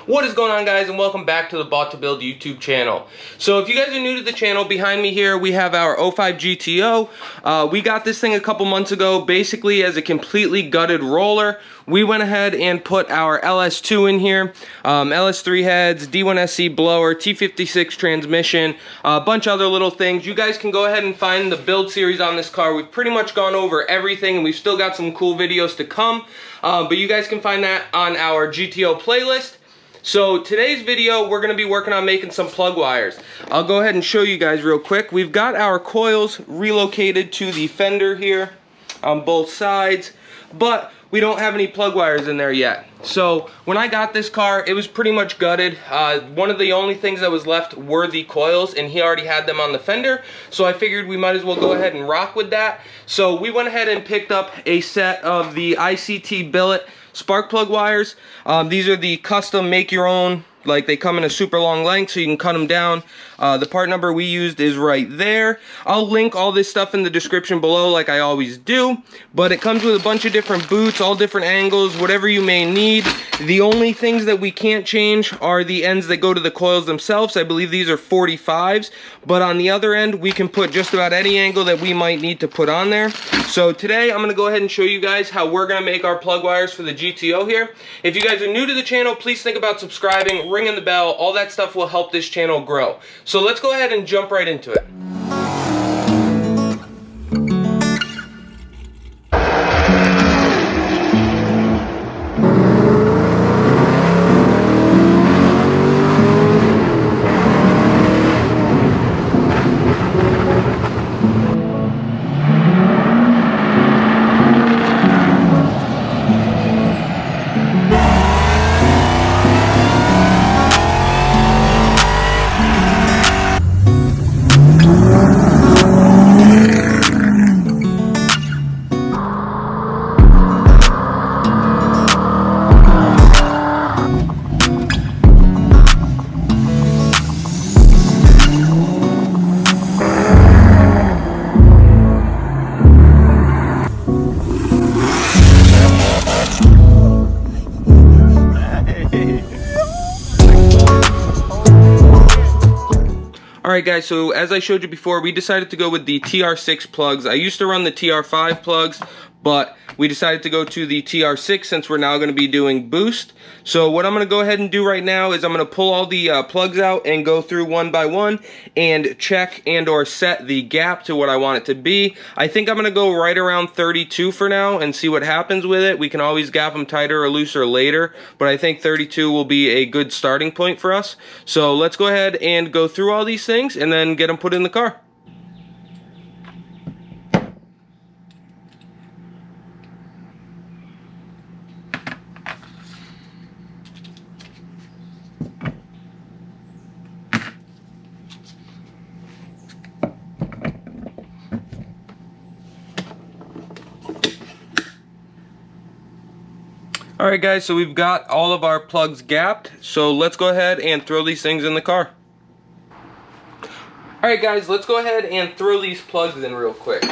What is going on, guys, and welcome back to the Bought to Build YouTube channel. So if you guys are new to the channel, behind me here we have our 05 GTO. We got this thing a couple months ago basically as a completely gutted roller. We went ahead and put our LS2 in here, LS3 heads, D1SC blower, T56 transmission, a bunch of other little things. You guys can go ahead and find the build series on this car. We've pretty much gone over everything, and we've still got some cool videos to come, but you guys can find that on our GTO playlist. So today's video, we're going to be working on making some plug wires. I'll go ahead and show you guys real quick. We've got our coils relocated to the fender here on both sides, but we don't have any plug wires in there yet. So when I got this car, it was pretty much gutted. One of the only things that was left were the coils, and he already had them on the fender, so I figured we might as well go ahead and rock with that. So we went ahead and picked up a set of the ICT Billet spark plug wires. These are the custom make your own, like they come in a super long length so you can cut them down. The part number we used is right there. I'll link all this stuff in the description below like I always do, but it comes with a bunch of different boots, all different angles, whatever you may need. The only things that we can't change are the ends that go to the coils themselves. I believe these are 45s, but on the other end we can put just about any angle that we might need to put on there. So today I'm going to go ahead and show you guys how we're going to make our plug wires for the GTO here. If you guys are new to the channel, please think about subscribing, ringing the bell. All that stuff will help this channel grow. So let's go ahead and jump right into it. Alright guys, so as I showed you before, we decided to go with the TR6 plugs. I used to run the TR5 plugs, but we decided to go to the TR6 since we're now going to be doing boost. So what I'm going to go ahead and do right now is I'm going to pull all the plugs out and go through one by one and check and or set the gap to what I want it to be. I think I'm going to go right around 32 for now and see what happens with it. We can always gap them tighter or looser later, but I think 32 will be a good starting point for us. So let's go ahead and go through all these things and then get them put in the car. Alright guys, so we've got all of our plugs gapped, so let's go ahead and throw these things in the car. Alright guys, let's go ahead and throw these plugs in real quick.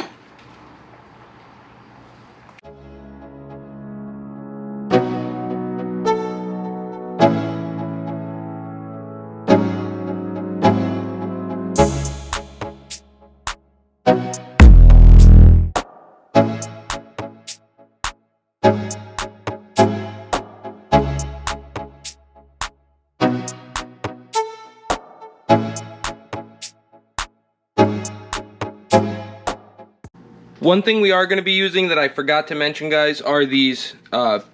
One thing we are going to be using that I forgot to mention, guys, are these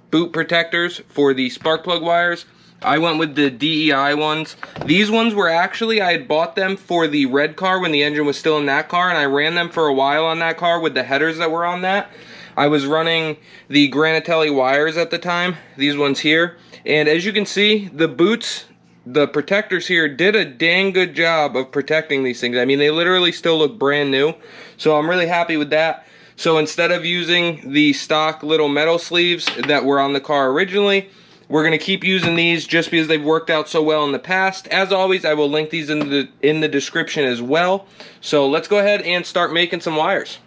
boot protectors for the spark plug wires. I went with the DEI ones. These ones were actually, I had bought them for the red car when the engine was still in that car, and I ran them for a while on that car with the headers that were on that. I was running the Granatelli wires at the time, these ones here, and as you can see, the boots, the protectors here did a dang good job of protecting these things. I mean, they literally still look brand new, so I'm really happy with that. So instead of using the stock little metal sleeves that were on the car originally, we're going to keep using these just because they've worked out so well in the past. As always, I will link these in the description as well. So let's go ahead and start making some wires.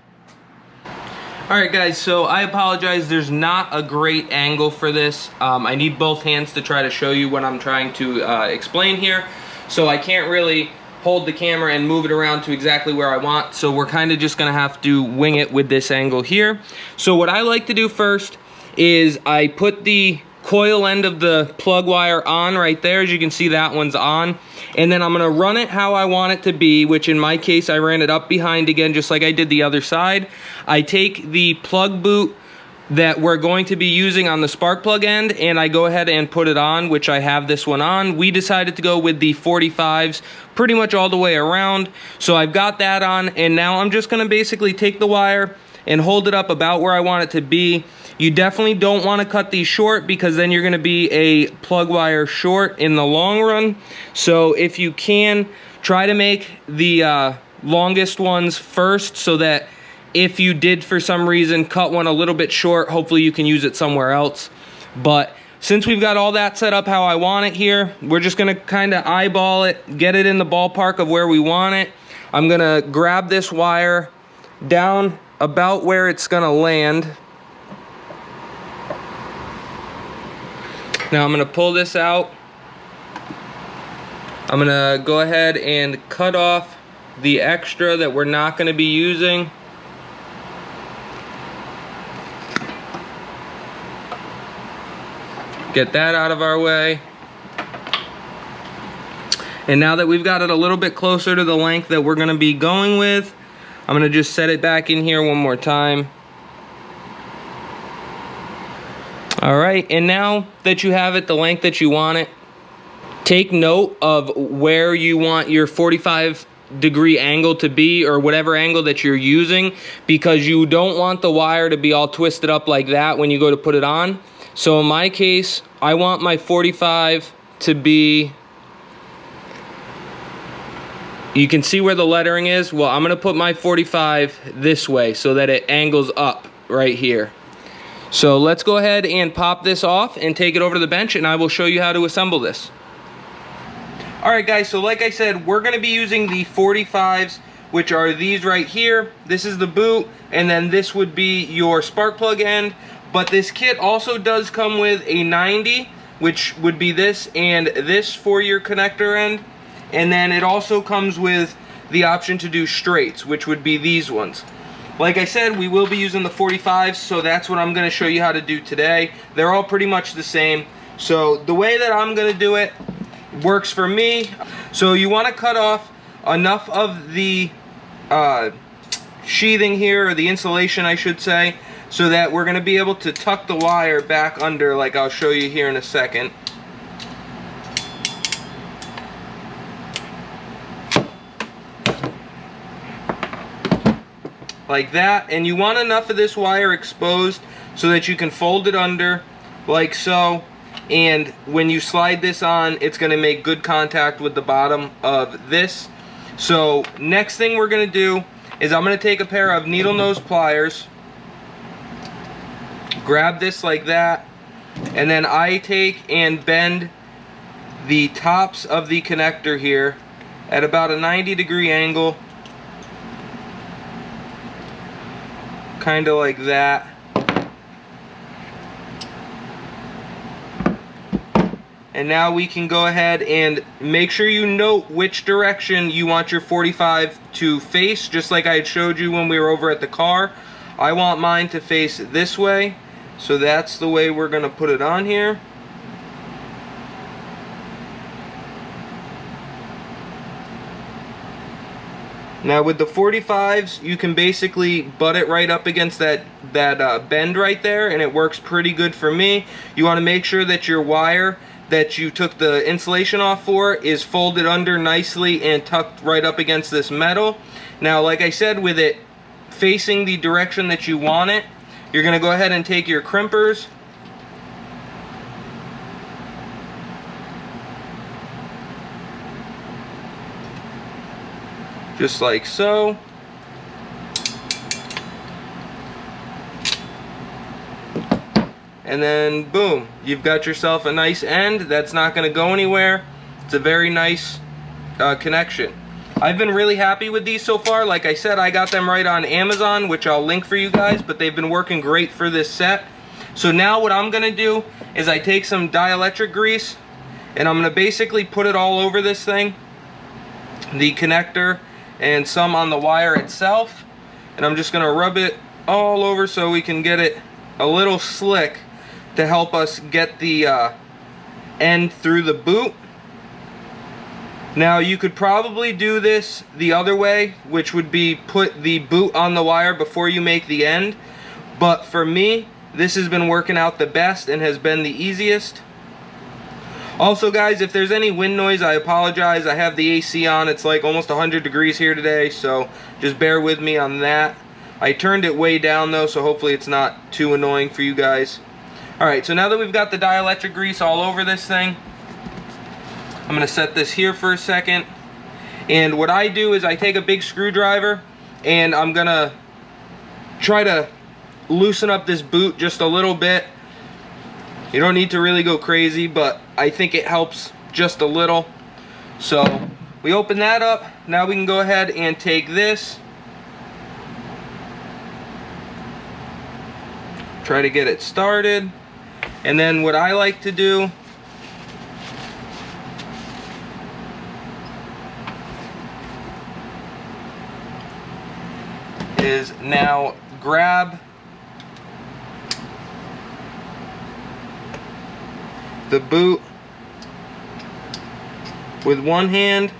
Alright guys, so I apologize, there's not a great angle for this. I need both hands to try to show you what I'm trying to explain here. So I can't really hold the camera and move it around to exactly where I want. So we're kind of just gonna have to wing it with this angle here. So what I like to do first is I put the coil end of the plug wire on right there. As you can see, that one's on. And then I'm gonna run it how I want it to be, which in my case, I ran it up behind again, just like I did the other side. I take the plug boot that we're going to be using on the spark plug end, and I go ahead and put it on, which I have this one on. We decided to go with the 45s pretty much all the way around. So I've got that on, and now I'm just gonna basically take the wire and hold it up about where I want it to be. You definitely don't want to cut these short, because then you're going to be a plug wire short in the long run. So if you can, try to make the longest ones first, so that if you did for some reason cut one a little bit short, hopefully you can use it somewhere else. But since we've got all that set up how I want it here, we're just going to kind of eyeball it, get it in the ballpark of where we want it. I'm going to grab this wire down about where it's going to land. Now I'm gonna pull this out. I'm gonna go ahead and cut off the extra that we're not gonna be using. Get that out of our way. And now that we've got it a little bit closer to the length that we're gonna be going with, I'm gonna just set it back in here one more time. All right, and now that you have it the length that you want it, take note of where you want your 45-degree angle to be, or whatever angle that you're using, because you don't want the wire to be all twisted up like that when you go to put it on. So in my case, I want my 45 to be, you can see where the lettering is. Well, I'm gonna put my 45 this way so that it angles up right here. So let's go ahead and pop this off and take it over to the bench, and I will show you how to assemble this. Alright guys, so like I said, we're going to be using the 45s, which are these right here. This is the boot, and then this would be your spark plug end. But this kit also does come with a 90, which would be this and this for your connector end. And then it also comes with the option to do straights, which would be these ones. Like I said, we will be using the 45s, so that's what I'm going to show you how to do today. They're all pretty much the same. So the way that I'm going to do it works for me. So you want to cut off enough of the sheathing here, or the insulation I should say, so that we're going to be able to tuck the wire back under, like I'll show you here in a second. Like that, and you want enough of this wire exposed so that you can fold it under like so, and when you slide this on, it's going to make good contact with the bottom of this. So next thing we're going to do is I'm going to take a pair of needle nose pliers, grab this like that, and then I take and bend the tops of the connector here at about a 90-degree angle, kind of like that. And now we can go ahead and make sure you note which direction you want your 45 to face, just like I had showed you when we were over at the car. I want mine to face this way, so that's the way we're going to put it on here. Now with the 45s, you can basically butt it right up against that bend right there, and it works pretty good for me. You want to make sure that your wire that you took the insulation off for is folded under nicely and tucked right up against this metal. Now, like I said, with it facing the direction that you want it, you're going to go ahead and take your crimpers, just like so. And then boom, you've got yourself a nice end that's not going to go anywhere. It's a very nice connection. I've been really happy with these so far. Like I said, I got them right on Amazon, which I'll link for you guys, but they've been working great for this set. So now what I'm gonna do is I take some dielectric grease and I'm gonna basically put it all over this thing, the connector, and some on the wire itself. And I'm just gonna rub it all over so we can get it a little slick to help us get the end through the boot. Now you could probably do this the other way, which would be put the boot on the wire before you make the end, but for me this has been working out the best and has been the easiest. Also guys, if there's any wind noise, I apologize. I have the AC on. It's like almost 100 degrees here today, so just bear with me on that. I turned it way down though, so hopefully it's not too annoying for you guys. Alright, so now that we've got the dielectric grease all over this thing, I'm going to set this here for a second. And what I do is I take a big screwdriver and I'm going to try to loosen up this boot just a little bit. You don't need to really go crazy, but I think it helps just a little. So we open that up. Now we can go ahead and take this. Try to get it started. And then what I like to do is now grab the boot with one hand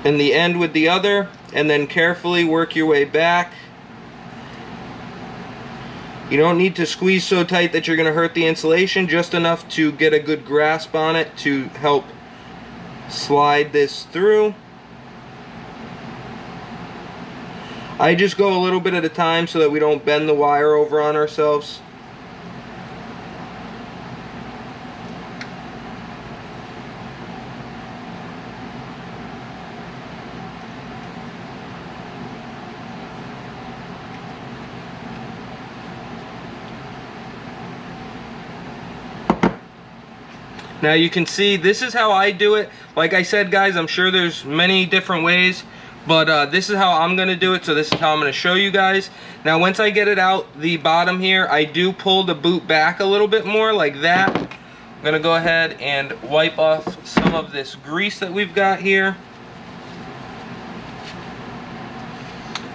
and the end with the other, and then carefully work your way back. You don't need to squeeze so tight that you're going to hurt the insulation, just enough to get a good grasp on it to help slide this through. I just go a little bit at a time so that we don't bend the wire over on ourselves. Now you can see this is how I do it. Like I said guys, I'm sure there's many different ways, but this is how I'm gonna do it, so this is how I'm gonna show you guys. Now once I get it out the bottom here, I do pull the boot back a little bit more like that. I'm gonna go ahead and wipe off some of this grease that we've got here.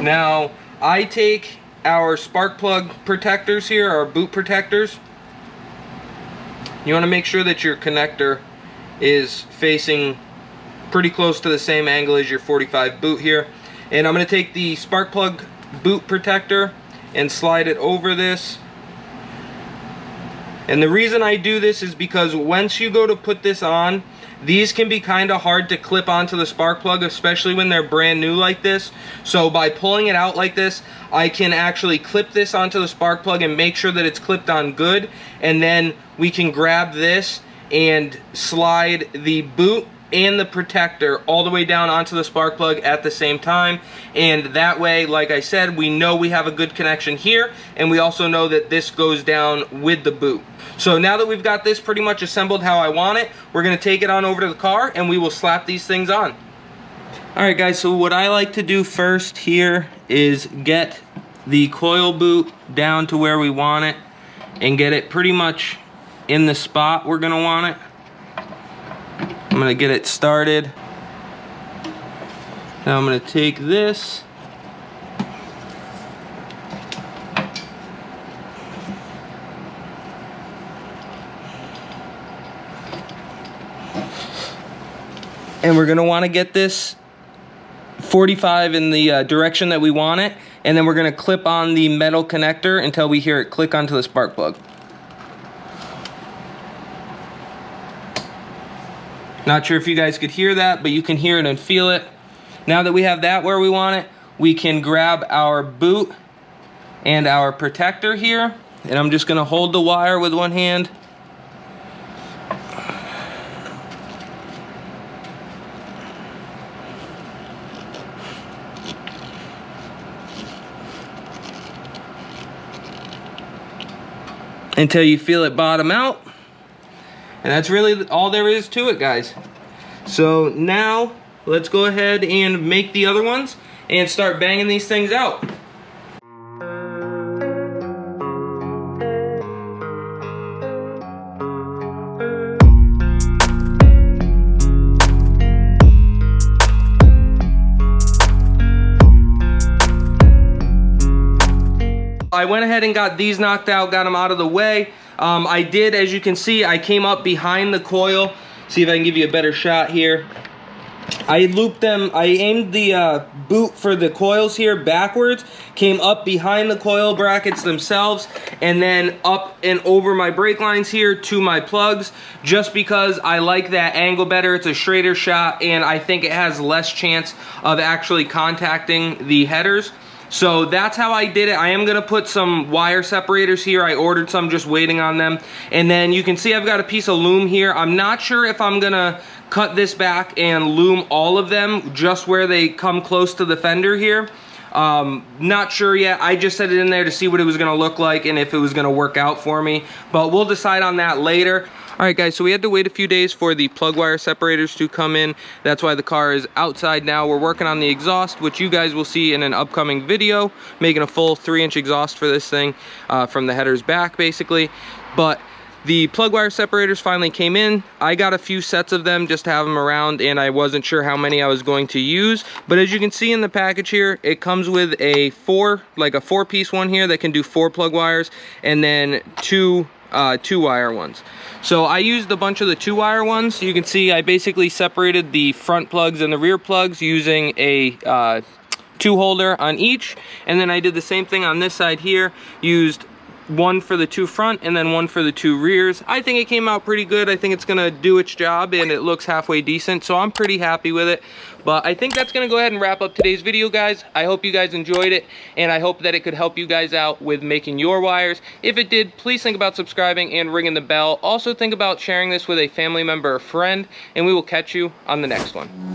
Now I take our spark plug protectors here, our boot protectors. You want to make sure that your connector is facing pretty close to the same angle as your 45 boot here. And I'm going to take the spark plug boot protector and slide it over this. And the reason I do this is because once you go to put this on, these can be kind of hard to clip onto the spark plug, especially when they're brand new like this. So by pulling it out like this, I can actually clip this onto the spark plug and make sure that it's clipped on good. And then we can grab this and slide the boot and the protector all the way down onto the spark plug at the same time. And that way, like I said, we know we have a good connection here, and we also know that this goes down with the boot. So now that we've got this pretty much assembled how I want it, we're going to take it on over to the car and we will slap these things on. Alright guys, so what I like to do first here is get the coil boot down to where we want it and get it pretty much in the spot we're going to want it. I'm going to get it started. Now I'm going to take this and we're going to want to get this 45 in the direction that we want it, and then we're going to clip on the metal connector until we hear it click onto the spark plug. Not sure if you guys could hear that, but you can hear it and feel it. Now that we have that where we want it, we can grab our boot and our protector here, and I'm just going to hold the wire with one hand. Until you feel it bottom out. And that's really all there is to it, guys. So now let's go ahead and make the other ones and start banging these things out. I went ahead and got these knocked out, got them out of the way. I did, as you can see, I came up behind the coil. See if I can give you a better shot here. I looped them, I aimed the boot for the coils here backwards, came up behind the coil brackets themselves, and then up and over my brake lines here to my plugs, just because I like that angle better. It's a straighter shot, and I think it has less chance of actually contacting the headers. So that's how I did it. I am gonna put some wire separators here. I ordered some, just waiting on them. And then you can see I've got a piece of loom here. I'm not sure if I'm gonna cut this back and loom all of them just where they come close to the fender here. Not sure yet. I just set it in there to see what it was gonna look like and if it was gonna work out for me. But we'll decide on that later. Alright guys, so we had to wait a few days for the plug wire separators to come in. That's why the car is outside now. We're working on the exhaust, which you guys will see in an upcoming video, making a full 3-inch exhaust for this thing from the headers back basically. But the plug wire separators finally came in. I got a few sets of them just to have them around, and I wasn't sure how many I was going to use. But as you can see in the package here, it comes with a 4-piece one here that can do 4 plug wires, and then 2 2-wire ones. So I used a bunch of the 2-wire ones. You can see I basically separated the front plugs and the rear plugs using a 2-holder on each, and then I did the same thing on this side here. Used one for the 2 front and then one for the 2 rears. I think it came out pretty good. I think it's gonna do its job, and it looks halfway decent, so I'm pretty happy with it. But I think that's gonna go ahead and wrap up today's video, guys. I hope you guys enjoyed it, and I hope that it could help you guys out with making your wires. If it did, please think about subscribing and ringing the bell. Also think about sharing this with a family member or friend, and we will catch you on the next one.